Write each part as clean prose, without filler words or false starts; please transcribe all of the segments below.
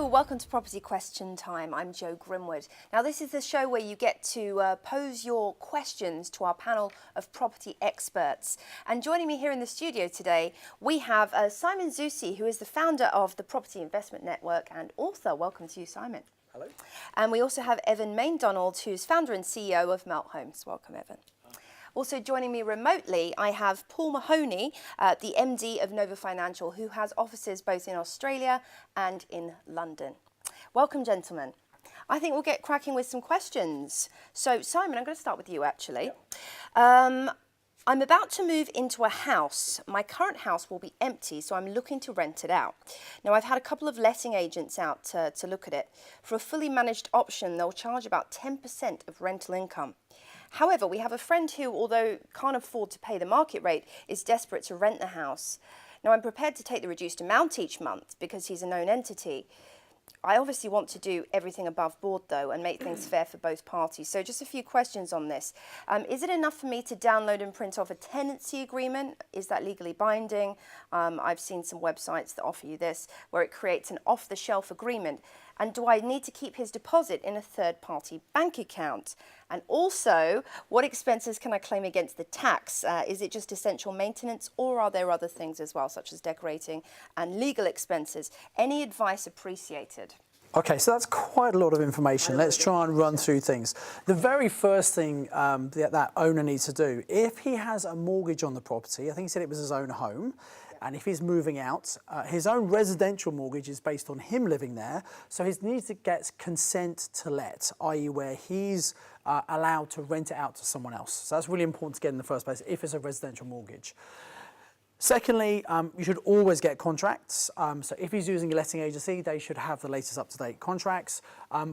Hello, welcome to Property Question Time. I'm Jo Grimwood. Now this is the show where you get to pose your questions to our panel of property experts. And joining me here in the studio today, we have Simon Zutshi, who is the founder of the Property Investment Network and author. Welcome to you, Simon. Hello. And we also have Evan Maindonald, who's founder and CEO of Melt Homes. Welcome, Evan. Also joining me remotely, I have Paul Mahoney, the MD of Nova Financial, who has offices both in Australia and in London. Welcome, gentlemen. I think we'll get cracking with some questions. So, Simon, I'm going to start with you, actually. Yep. I'm about to move into a house. My current house will be empty, so I'm looking to rent it out. Now, I've had a couple of letting agents out to look at it. For a fully managed option, they'll charge about 10% of rental income. However, we have a friend who, although can't afford to pay the market rate, is desperate to rent the house. Now, I'm prepared to take the reduced amount each month because he's a known entity. I obviously want to do everything above board, though, and make things fair for both parties. So just a few questions on this. Is it enough for me to download and print off a tenancy agreement? Is that legally binding? I've seen some websites that offer you this, where it creates an off-the-shelf agreement. And do I need to keep his deposit in a third-party bank account? And also, what expenses can I claim against the tax? Is it just essential maintenance, or are there other things as well, such as decorating and legal expenses? Any advice appreciated? Okay, so that's quite a lot of information. Let's try and run through things. The very first thing that owner needs to do, if he has a mortgage on the property, I think he said it was his own home, and if he's moving out, his own residential mortgage is based on him living there, so he needs to get consent to let, i.e. where he's allowed to rent it out to someone else. So that's really important to get in the first place if it's a residential mortgage. Secondly, you should always get contracts. So if he's using a letting agency, they should have the latest up-to-date contracts.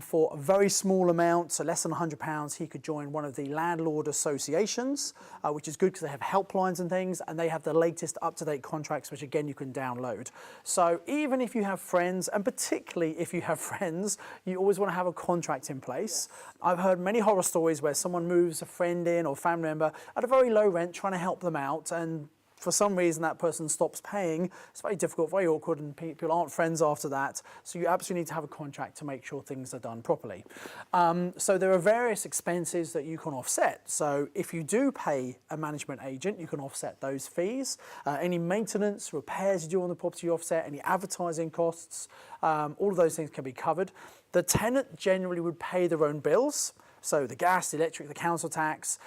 For a very small amount, so less than £100, he could join one of the landlord associations, which is good because they have helplines and things, and they have the latest up-to-date contracts, which again, you can download. So even if you have friends, and particularly if you have friends, you always want to have a contract in place. Yes. I've heard many horror stories where someone moves a friend in or family member at a very low rent, trying to help them out, and for some reason that person stops paying. It's very difficult, very awkward, and people aren't friends after that. So you absolutely need to have a contract to make sure things are done properly. So there are various expenses that you can offset. So if you do pay a management agent, you can offset those fees. Any maintenance, repairs you do on the property, you offset. Any advertising costs, all of those things can be covered. The tenant generally would pay their own bills. So the gas, the electric, the council tax.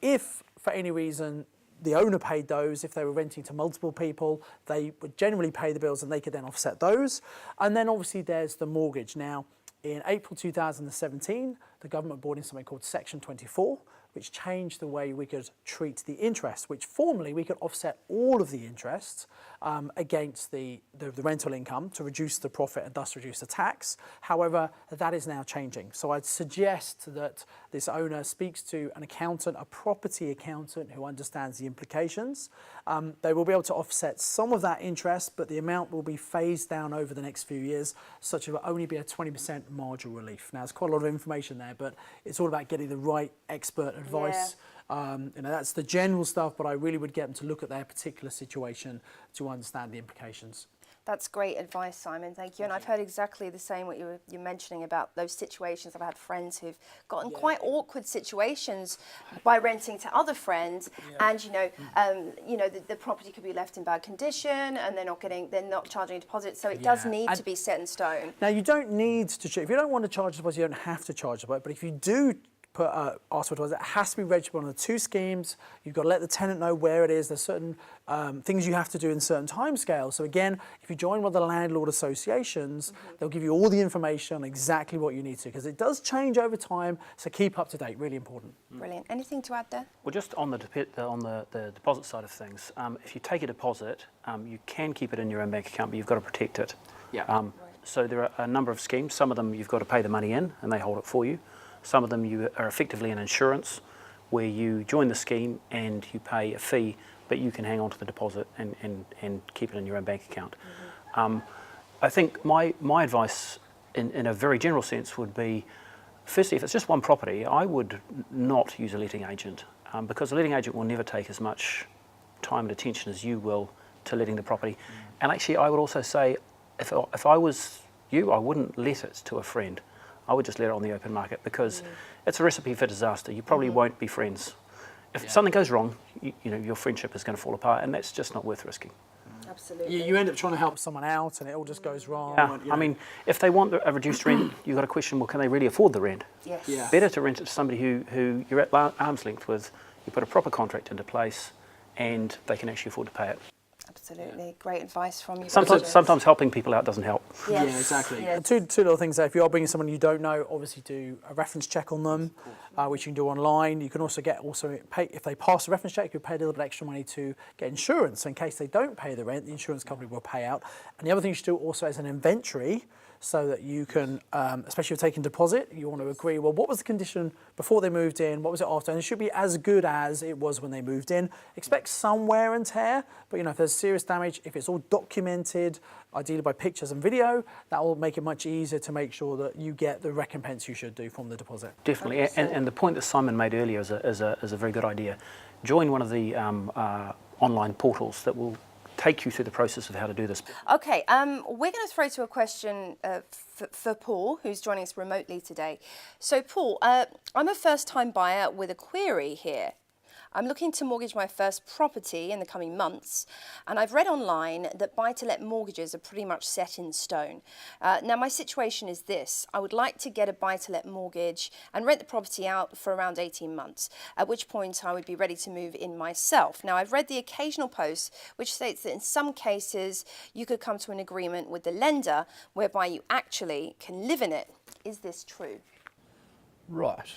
If for any reason the owner paid those, if they were renting to multiple people, they would generally pay the bills and they could then offset those. And then obviously there's the mortgage. Now, in April 2017, the government brought in something called Section 24, which changed the way we could treat the interest, which formerly we could offset all of the interest against the rental income to reduce the profit and thus reduce the tax. However, that is now changing. So I'd suggest that this owner speaks to an accountant, a property accountant who understands the implications. They will be able to offset some of that interest, but the amount will be phased down over the next few years, such that it will only be a 20% marginal relief. Now, there's quite a lot of information there, but it's all about getting the right expert advice. Yeah. That's the general stuff, but I really would get them to look at their particular situation to understand the implications. That's great advice, Simon. Thank you. And I've heard exactly the same what you're mentioning about those situations. I've had friends who've gotten quite awkward situations by renting to other friends, and the property could be left in bad condition, and they're not charging a deposit. So it does need to be set in stone. Now you don't need to. If you don't want to charge a deposit, you don't have to charge a deposit. But if you do ask for a deposit, it has to be registered on the two schemes. You've got to let the tenant know where it is. There's certain things you have to do in certain timescales. So again, if you join one of the landlord associations, they'll give you all the information on exactly what you need to, because it does change over time. So keep up to date. Really important. Brilliant. Anything to add there? Well, just on the deposit side of things, if you take a deposit, you can keep it in your own bank account, but you've got to protect it. Yeah. So there are a number of schemes. Some of them you've got to pay the money in, and they hold it for you. Some of them you are effectively an insurance, where you join the scheme and you pay a fee, but you can hang on to the deposit and keep it in your own bank account. I think my advice in a very general sense would be, firstly, if it's just one property, I would not use a letting agent, because a letting agent will never take as much time and attention as you will to letting the property. And actually, I would also say, if I was I wouldn't let it to a friend. I would just let it on the open market, because it's a recipe for disaster. You probably won't be friends. If something goes wrong, you know, your friendship is going to fall apart, and that's just not worth risking. Absolutely. You end up trying to help someone out and it all just goes wrong. Yeah, and, you I know. mean, if they want a reduced rent, you've got to question, well, can they really afford the rent? Yes. Yeah. Better to rent it to somebody who you're at arm's length with, you put a proper contract into place, and they can actually afford to pay it. Absolutely. Great advice from you. Sometimes helping people out doesn't help. Yeah, exactly. Yes. And two little things there. If you are bringing someone you don't know, obviously do a reference check on them, which you can do online. You can also pay if they pass the reference check, you pay a little bit extra money to get insurance. So in case they don't pay the rent, the insurance company will pay out. And the other thing you should do also is an inventory, so that you can, especially if you're taking deposit, you want to agree, well, what was the condition before they moved in? What was it after? And it should be as good as it was when they moved in. Expect some wear and tear, but you know, if there's serious damage, if it's all documented, ideally by pictures and video, that will make it much easier to make sure that you get the recompense you should do from the deposit. Definitely, and the point that Simon made earlier is a very good idea. Join one of the online portals that will take you through the process of how to do this. Okay, we're going to throw to a question for Paul, who's joining us remotely today. So Paul, I'm a first-time buyer with a query here. I'm looking to mortgage my first property in the coming months, and I've read online that buy-to-let mortgages are pretty much set in stone. Now, my situation is this. I would like to get a buy-to-let mortgage and rent the property out for around 18 months, at which point I would be ready to move in myself. Now, I've read the occasional post which states that in some cases you could come to an agreement with the lender whereby you actually can live in it. Is this true? Right.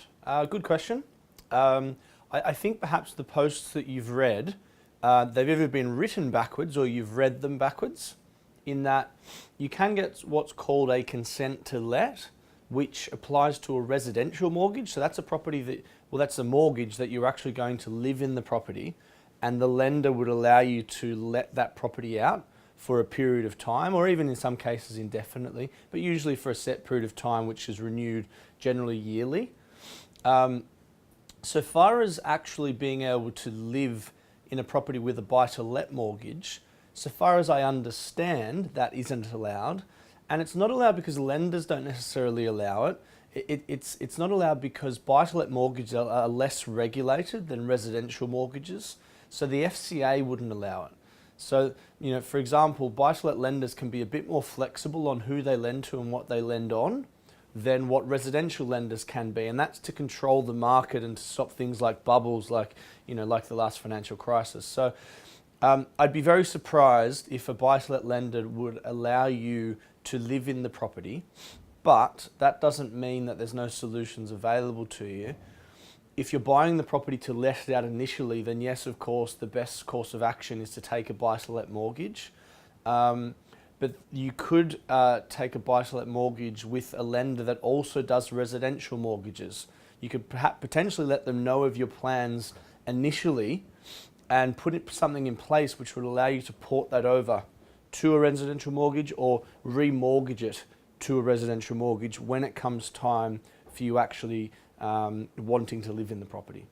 Good question. I think perhaps the posts that you've read, they've either been written backwards or you've read them backwards, in that you can get what's called a consent to let, which applies to a residential mortgage. So that's a property that, well, that's a mortgage that you're actually going to live in the property, and the lender would allow you to let that property out for a period of time, or even in some cases indefinitely, but usually for a set period of time, which is renewed generally yearly. So far as actually being able to live in a property with a buy-to-let mortgage, so far as I understand, that isn't allowed. And it's not allowed because lenders don't necessarily allow it. It's not allowed because buy-to-let mortgages are less regulated than residential mortgages. So the FCA wouldn't allow it. So, you know, for example, buy-to-let lenders can be a bit more flexible on who they lend to and what they lend on than what residential lenders can be, and that's to control the market and to stop things like bubbles, like, you know, like the last financial crisis. So I'd be very surprised if a buy-to-let lender would allow you to live in the property, but that doesn't mean that there's no solutions available to you. If you're buying the property to let it out initially, then yes, of course, the best course of action is to take a buy-to-let mortgage. But you could take a buy-to-let mortgage with a lender that also does residential mortgages. You could perhaps potentially let them know of your plans initially and put something in place which would allow you to port that over to a residential mortgage or remortgage it to a residential mortgage when it comes time for you actually wanting to live in the property.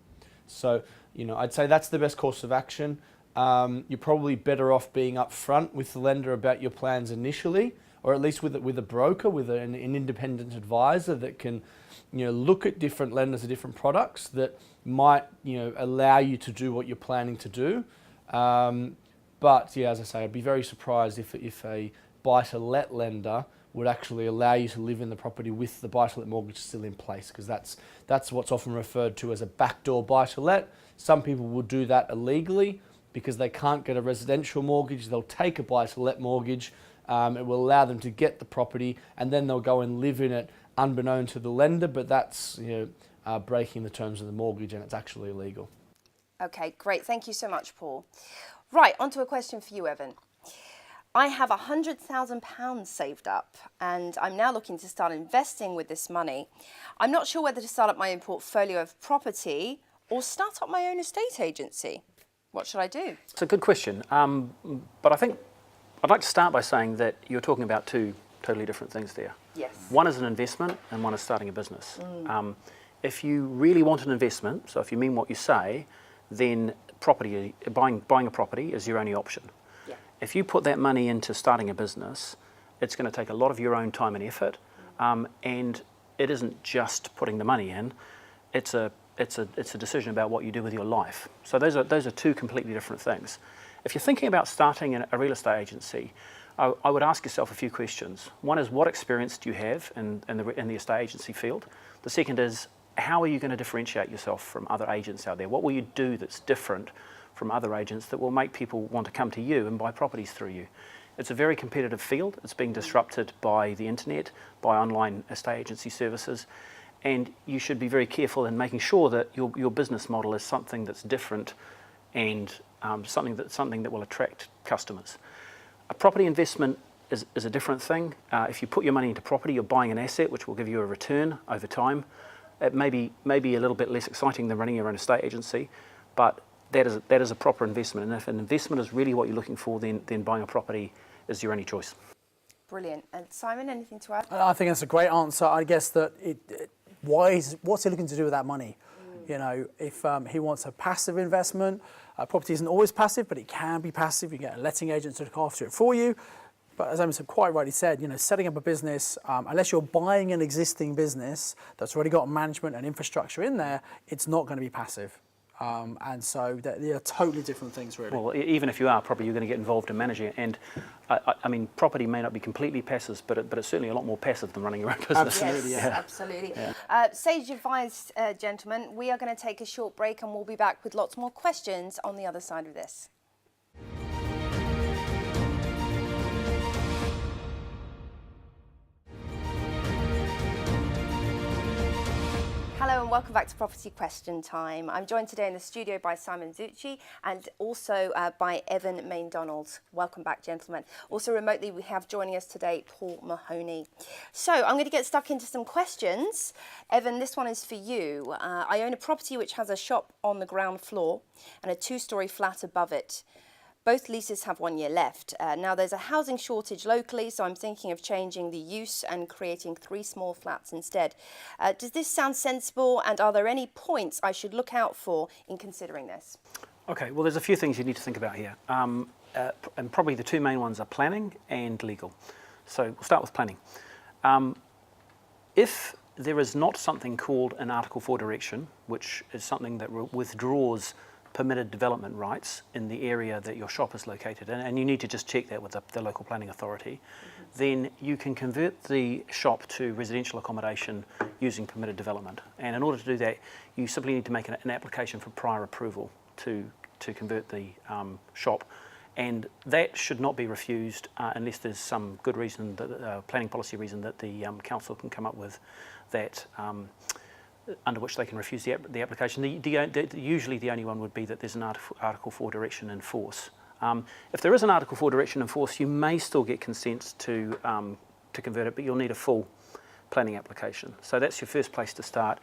So, you know, I'd say that's the best course of action. You're probably better off being upfront with the lender about your plans initially, or at least with a broker, with an independent advisor that can, you know, look at different lenders and different products that might, you know, allow you to do what you're planning to do. But yeah, as I say, I'd be very surprised if a buy-to-let lender would actually allow you to live in the property with the buy-to-let mortgage still in place, because that's what's often referred to as a backdoor buy-to-let. Some people will do that illegally because they can't get a residential mortgage. They'll take a buy-to-let mortgage. It will allow them to get the property, and then they'll go and live in it unbeknown to the lender, but that's, you know, breaking the terms of the mortgage, and it's actually illegal. Okay, great. Thank you so much, Paul. Right, on to a question for you, Evan. I have £100,000 saved up, and I'm now looking to start investing with this money. I'm not sure whether to start up my own portfolio of property or start up my own estate agency. What should I do? It's a good question, but I think I'd like to start by saying that you're talking about two totally different things there. Yes. One is an investment and one is starting a business. If you really want an investment, so if you mean what you say, then buying a property is your only option. Yeah. If you put that money into starting a business, It's going to take a lot of your own time and effort, and it isn't just putting the money in. It's a decision about what you do with your life. So those are two completely different things. If you're thinking about starting a real estate agency, I would ask yourself a few questions. One is, what experience do you have in the estate agency field? The second is, how are you going to differentiate yourself from other agents out there? What will you do that's different from other agents that will make people want to come to you and buy properties through you? It's a very competitive field. It's being disrupted by the internet, by online estate agency services, and you should be very careful in making sure that your business model is something that's different and something that will attract customers. A property investment is a different thing. If you put your money into property, you're buying an asset which will give you a return over time. It may be a little bit less exciting than running your own estate agency, but that is a proper investment. And if an investment is really what you're looking for, then buying a property is your only choice. Brilliant. And Simon, anything to add? I think that's a great answer. I guess that what's he looking to do with that money? You know, if he wants a passive investment, property isn't always passive, but it can be passive. You get a letting agent to look after it for you. But as Evan quite rightly said, you know, setting up a business, unless you're buying an existing business that's already got management and infrastructure in there, it's not going to be passive. And so they are totally different things, really. Well, even if you are, probably you're going to get involved in managing it. And I mean, property may not be completely passive, but it's certainly a lot more passive than running your own business. Absolutely, yes, yeah. Absolutely. Yeah. Sage advice, gentlemen. We are going to take a short break and we'll be back with lots more questions on the other side of this. Hello and welcome back to Property Question Time. I'm joined today in the studio by Simon Zutshi and also by Evan Maindonald. Welcome back, gentlemen. Also remotely we have joining us today Paul Mahoney. So I'm going to get stuck into some questions. Evan, this one is for you. I own a property which has a shop on the ground floor and a two-storey flat above it. Both leases have 1 year left. Now there's a housing shortage locally, so I'm thinking of changing the use and creating 3 small flats instead. Does this sound sensible, and are there any points I should look out for in considering this? Okay, well, there's a few things you need to think about here. And probably the two main ones are planning and legal. So we'll start with planning. If there is not something called an Article 4 direction, which is something that withdraws permitted development rights in the area that your shop is located in, and you need to just check that with the local planning authority, then you can convert the shop to residential accommodation using permitted development. And in order to do that, you simply need to make an application for prior approval to convert the shop. And that should not be refused unless there's some good reason, planning policy reason, that the council can come up with that under which they can refuse the application. Usually the only one would be that there's an Article 4 direction in force. If there is an Article 4 direction in force, you may still get consent to convert it, but you'll need a full planning application. So that's your first place to start.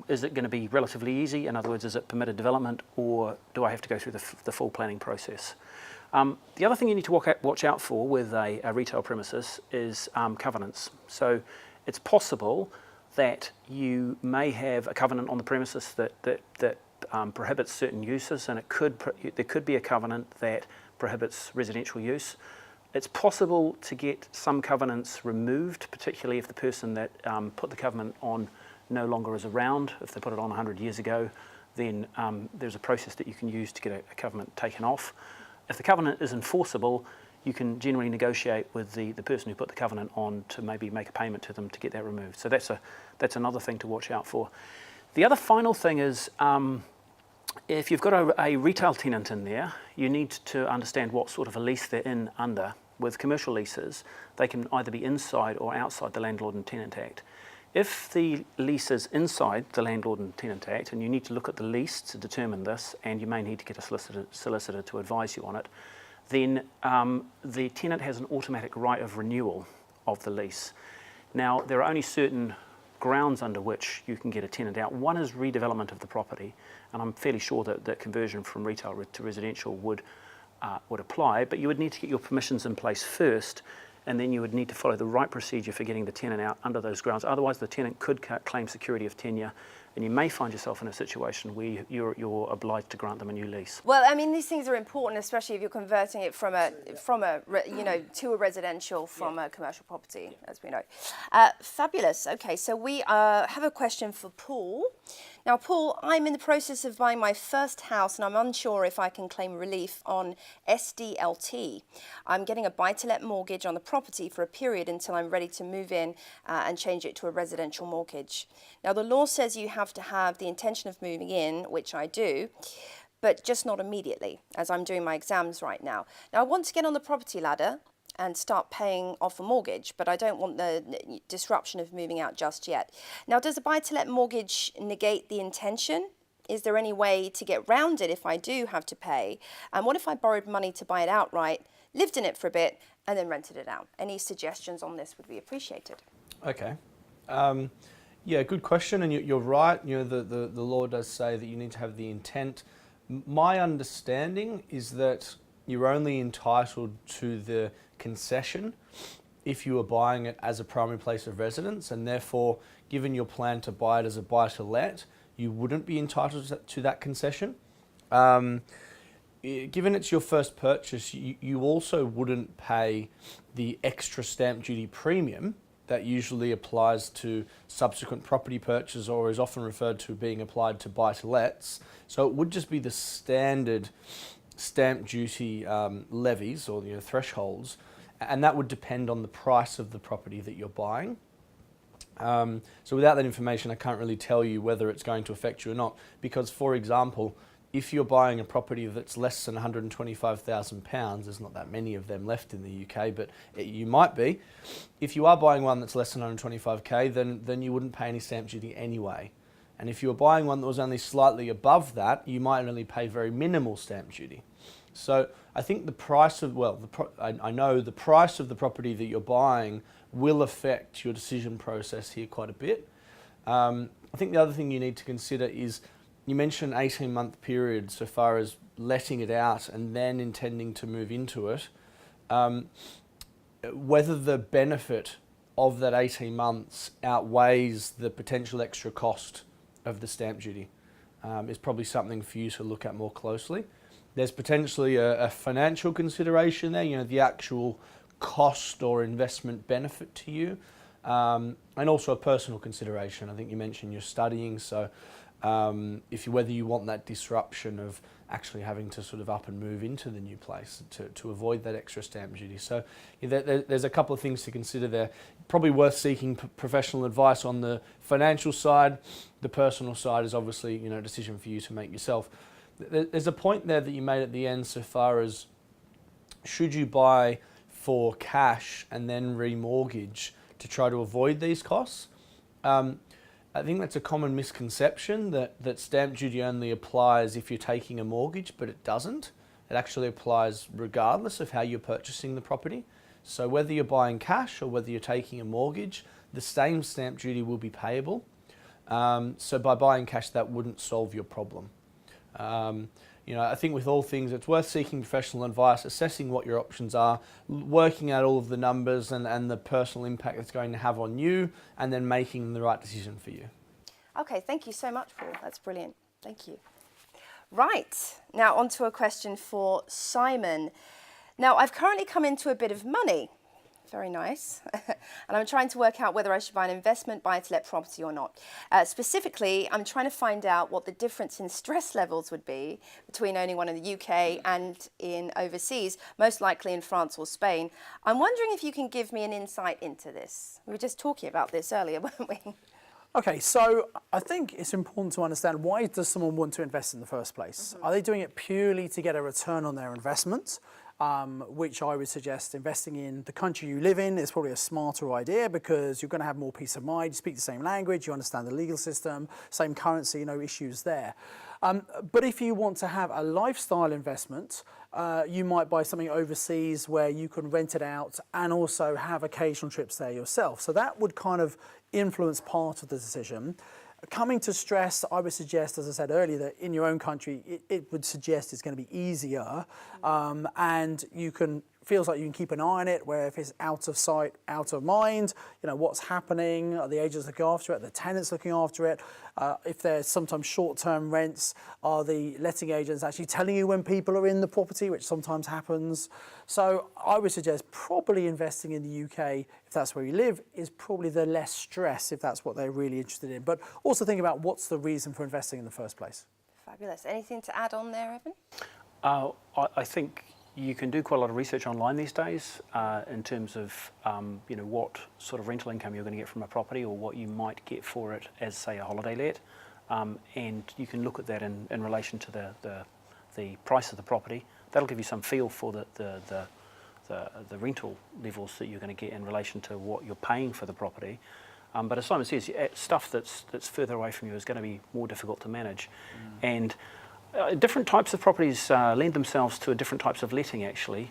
Is it going to be relatively easy? In other words, is it permitted development, or do I have to go through the full planning process? The other thing you need to watch out for with a retail premises is covenants. So it's possible that you may have a covenant on the premises that prohibits certain uses, and there could be a covenant that prohibits residential use. It's possible to get some covenants removed, particularly if the person that put the covenant on no longer is around. If they put it on 100 years ago, then there's a process that you can use to get a covenant taken off. If the covenant is enforceable, you can generally negotiate with the person who put the covenant on to maybe make a payment to them to get that removed. So that's another thing to watch out for. The other final thing is, if you've got a retail tenant in there, you need to understand what sort of a lease they're in under. With commercial leases, they can either be inside or outside the Landlord and Tenant Act. If the lease is inside the Landlord and Tenant Act, and you need to look at the lease to determine this, and you may need to get a solicitor to advise you on it, then the tenant has an automatic right of renewal of the lease. Now, there are only certain grounds under which you can get a tenant out. One is redevelopment of the property, and I'm fairly sure that conversion from retail to residential would apply, but you would need to get your permissions in place first, and then you would need to follow the right procedure for getting the tenant out under those grounds. Otherwise, the tenant could claim security of tenure then you may find yourself in a situation where you're obliged to grant them a new lease. Well, I mean, these things are important, especially if you're converting it from a to a residential from a commercial property, as we know. Fabulous. Okay, so we have a question for Paul. Now, Paul, I'm in the process of buying my first house and I'm unsure if I can claim relief on SDLT. I'm getting a buy-to-let mortgage on the property for a period until I'm ready to move in and change it to a residential mortgage. Now, the law says you have to have the intention of moving in, which I do, but just not immediately, as I'm doing my exams right now. Now, I want to get on the property ladder and start paying off a mortgage, but I don't want the disruption of moving out just yet. Now, does a buy-to-let mortgage negate the intention? Is there any way to get round it if I do have to pay? And what if I borrowed money to buy it outright, lived in it for a bit, and then rented it out? Any suggestions on this would be appreciated. Okay. Yeah, good question, and you're right. The law does say that you need to have the intent. My understanding is that you're only entitled to the concession if you are buying it as a primary place of residence, and therefore, given your plan to buy it as a buy-to-let, you wouldn't be entitled to that concession. Given it's your first purchase, you also wouldn't pay the extra stamp duty premium that usually applies to subsequent property purchase, or is often referred to being applied to buy-to-lets. So it would just be the standard stamp duty levies, or thresholds, and that would depend on the price of the property that you're buying. So without that information, I can't really tell you whether it's going to affect you or not, because, for example, if you're buying a property that's less than £125,000, there's not that many of them left in the UK, but you might be. If you are buying one that's less than 125k, then you wouldn't pay any stamp duty anyway. And if you were buying one that was only slightly above that, you might only pay very minimal stamp duty. So I think the price of, I know the price of the property that you're buying will affect your decision process here quite a bit. I think the other thing you need to consider is, you mentioned 18-month period so far as letting it out and then intending to move into it. Whether the benefit of that 18 months outweighs the potential extra cost of the stamp duty is probably something for you to look at more closely. There's potentially a financial consideration there, the actual cost or investment benefit to you, and also a personal consideration. I think you mentioned you're studying, so whether you want that disruption of actually having to sort of up and move into the new place to avoid that extra stamp duty. So there's a couple of things to consider there. Probably worth seeking professional advice on the financial side. The personal side is obviously a decision for you to make yourself. There's a point there that you made at the end so far as, should you buy for cash and then remortgage to try to avoid these costs? I think that's a common misconception that stamp duty only applies if you're taking a mortgage, but it doesn't. It actually applies regardless of how you're purchasing the property. So whether you're buying cash or whether you're taking a mortgage, the same stamp duty will be payable. So by buying cash, that wouldn't solve your problem. I think with all things, it's worth seeking professional advice, assessing what your options are, working out all of the numbers and the personal impact it's going to have on you, and then making the right decision for you. Okay, thank you so much, Paul. That's brilliant. Thank you. Right, now on to a question for Simon. Now, I've currently come into a bit of money. Very nice. And I'm trying to work out whether I should buy an investment buy-to-let property or not. Specifically, I'm trying to find out what the difference in stress levels would be between owning one in the UK and in overseas, most likely in France or Spain. I'm wondering if you can give me an insight into this. We were just talking about this earlier, weren't we? Okay, so I think it's important to understand, why does someone want to invest in the first place? Are they doing it purely to get a return on their investment? Which I would suggest investing in the country you live in is probably a smarter idea, because you're going to have more peace of mind, you speak the same language, you understand the legal system, same currency, no issues there. But if you want to have a lifestyle investment, you might buy something overseas where you can rent it out and also have occasional trips there yourself. So that would kind of influence part of the decision. Coming to stress, I would suggest, as I said earlier, that in your own country, it would suggest it's going to be easier, and you can feels like you can keep an eye on it, where if it's out of sight, out of mind, what's happening, are the agents looking after it, are the tenants looking after it, if there's sometimes short-term rents, are the letting agents actually telling you when people are in the property, which sometimes happens. So I would suggest probably investing in the UK, if that's where you live, is probably the less stress if that's what they're really interested in. But also think about what's the reason for investing in the first place. Fabulous. Anything to add on there, Evan? I think you can do quite a lot of research online these days in terms of what sort of rental income you're going to get from a property, or what you might get for it as, say, a holiday let, and you can look at that in relation to the price of the property. That'll give you some feel for the rental levels that you're going to get in relation to what you're paying for the property. But as Simon says, stuff that's further away from you is going to be more difficult to manage, and different types of properties lend themselves to different types of letting, actually.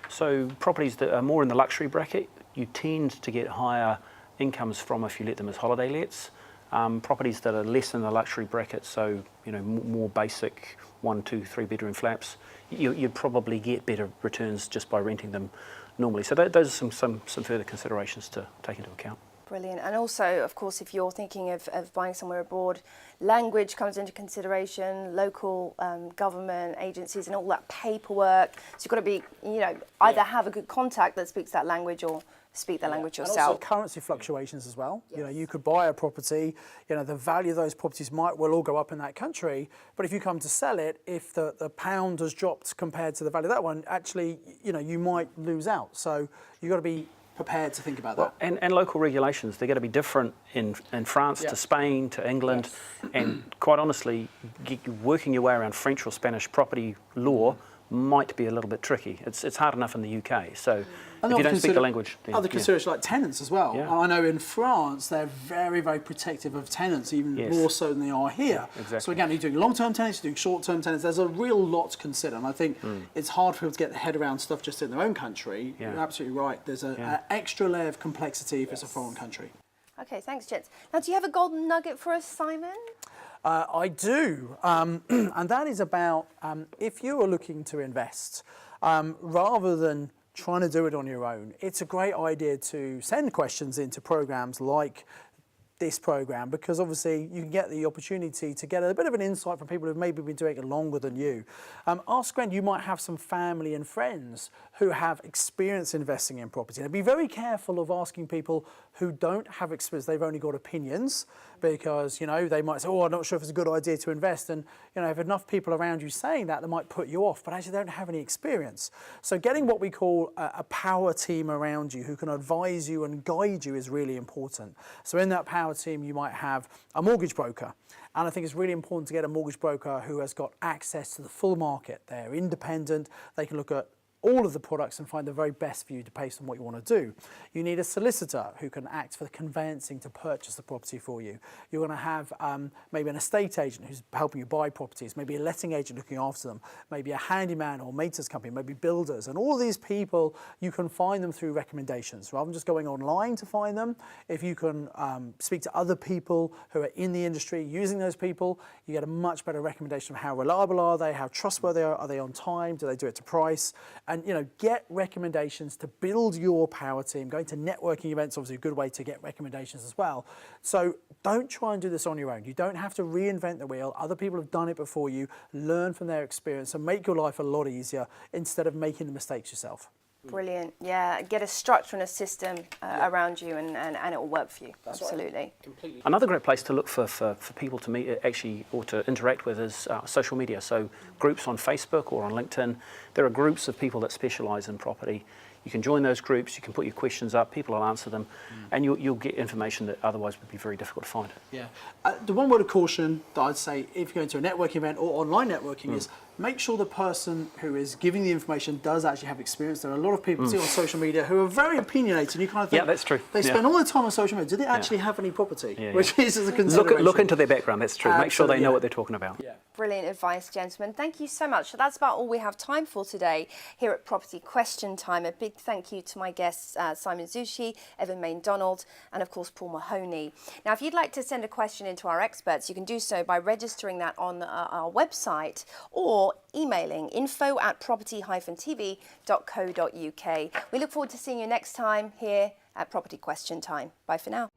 So properties that are more in the luxury bracket, you tend to get higher incomes from if you let them as holiday lets. Properties that are less in the luxury bracket, so more basic 1, 2, 3 bedroom flats, you'd probably get better returns just by renting them normally. So those are some further considerations to take into account. Brilliant. And also, of course, if you're thinking of buying somewhere abroad, language comes into consideration, local government agencies and all that paperwork. So you've got to be, either have a good contact that speaks that language or speak that language yourself. And also currency fluctuations as well. Yes. You could buy a property, the value of those properties will all go up in that country, but if you come to sell it, if the pound has dropped compared to the value of that one, actually, you might lose out. So you've got to be prepared to think about that. And local regulations, they're going to be different in France to Spain to England, and quite honestly, working your way around French or Spanish property law might be a little bit tricky. It's hard enough in the UK, so and if you don't speak the language... Then, other considerations like tenants as well. Yeah. I know in France they're very, very protective of tenants, even more so than they are here. Yeah, exactly. So again, you're doing long-term tenants, you're doing short-term tenants, there's a real lot to consider, and I think it's hard for people to get their head around stuff just in their own country. Yeah. You're absolutely right. There's an extra layer of complexity if it's a foreign country. Okay, thanks, gents. Now, do you have a golden nugget for us, Simon? I do, and that is about if you are looking to invest, rather than trying to do it on your own, it's a great idea to send questions into programs like this program, because obviously you can get the opportunity to get a bit of an insight from people who've maybe been doing it longer than you. Ask around, you might have some family and friends who have experience investing in property. Now be very careful of asking people who don't have experience, they've only got opinions, because they might say, I'm not sure if it's a good idea to invest, and if enough people around you saying that, they might put you off, but actually they don't have any experience. So getting what we call a power team around you who can advise you and guide you is really important. So in that power team you might have a mortgage broker, and I think it's really important to get a mortgage broker who has got access to the full market. They're independent, they can look at all of the products and find the very best for you based on what you want to do. You need a solicitor who can act for the conveyancing to purchase the property for you. You're going to have maybe an estate agent who's helping you buy properties, maybe a letting agent looking after them, maybe a handyman or maintenance company, maybe builders. And all these people, you can find them through recommendations. Rather than just going online to find them, if you can speak to other people who are in the industry using those people, you get a much better recommendation of how reliable are they, how trustworthy are they on time, do they do it to price? And get recommendations to build your power team. Going to networking events, obviously a good way to get recommendations as well. So don't try and do this on your own. You don't have to reinvent the wheel. Other people have done it before you. Learn from their experience and make your life a lot easier instead of making the mistakes yourself. Brilliant. Yeah, get a structure and a system around you, and it will work for you. That's absolutely. Right. Completely. Another great place to look for people to meet or to interact with is social media. So groups on Facebook or on LinkedIn. There are groups of people that specialise in property. You can join those groups, you can put your questions up, people will answer them, and you'll get information that otherwise would be very difficult to find. Yeah. The one word of caution that I'd say if you're going to a networking event or online networking is make sure the person who is giving the information does actually have experience. There are a lot of people see on social media who are very opinionated, and you kind of think, yeah, that's true. They spend all their time on social media. Do they actually have any property? Which is a consideration. Look into their background, that's true. Absolutely, make sure they know what they're talking about. Yeah. Brilliant advice, gentlemen. Thank you so much. So that's about all we have time for today here at Property Question Time. A big thank you to my guests, Simon Zutshi, Evan Maindonald, and of course, Paul Mahoney. Now, if you'd like to send a question into our experts, you can do so by registering that on our website, or or emailing info@property-tv.co.uk. We look forward to seeing you next time here at Property Question Time. Bye for now.